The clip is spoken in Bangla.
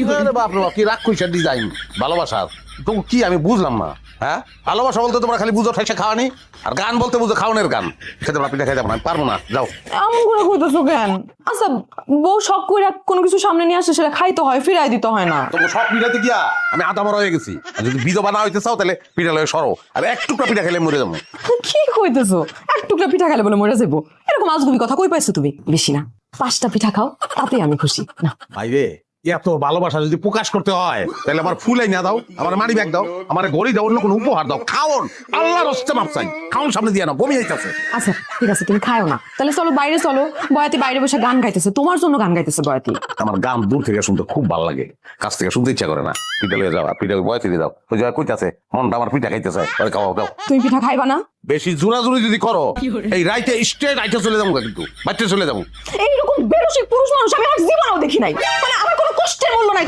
আরে বাপ রে বাপ, কি রাগ কইছে ডিজাইন ভালোবাসার তো কি আমি বুঝলাম না। হ্যাঁ, ভালোবাসা বলতে তোমরা খালি বুঝো ঠেসে খাওয়ানি, আর গান বলতে বুঝো খাওয়ানোর গান। খেতে পারো, পিঠা খাইতে পারো না, পারবো না, যাও। এমন করে কইতেছো কেন? আচ্ছা, বউ শখ করে কোনো কিছু সামনে নিয়ে আসে, সেটা খাইতে হয়, ফিরাই দিতে হয় না। তোমার সব পিঠাতে গিয়া আমি আধা মরা হয়ে গেছি। আর যদি বিধবা না হইতে চাও তাহলে পিঠা লয়ে সরো, আর এক টুকরা পিঠা খেলে মরে যাবো। কি কইতেছো? এক টুকরা পিঠা খাইলে বলে মরে যাবো? এরকম আজগুবি কথা কই পাইছো তুমি? বেশি না, 5টা পিঠা খাও, তাতেই আমি খুশি। না ভাই রে, এত ভালোবাসা যদি প্রকাশ করতে হয় তাহলে আমার ফুলাই না দাও, আমার মানি ব্যাগ দাও, আমার ঘড়ি দাও, অন্য কোনো উপহার দাও। খাওন আল্লাহর হস্তে মাপ চাই, খাওন সামনে দিয়ে নাও, বমি আইতাছে। আচ্ছা ঠিক আছে, তুমি খায়ও না, তাহলে চলো বাইরে চলো। বয়াতি বাইরে বসে গান গাইতেছে, তোমার জন্য গান গাইতেছে বয়াতি। আমার গান দূর থেকে শুনতে খুব ভালো লাগে, কাছ থেকে শুনতে ইচ্ছা করে না। পিঠা লয়ে যাও, পিঠা বয়সে দিয়ে দাও, ওই জায়গায় কইতাছে মনটা আমার পিঠা খাইতেছে, খাওয়াও দাও। তুমি পিঠা খাইবা না? বেশি জোরাজুরি যদি করো এই রাইতে স্ট্রেট রাইতে চলে যাবো, কিন্তু বাচ্চা চলে যাবো। এইরকম বেরসিক পুরুষ মানুষ আমি আর জীবনেও দেখি নাই। মানে আমার কোনো কষ্টের মূল্য নাই।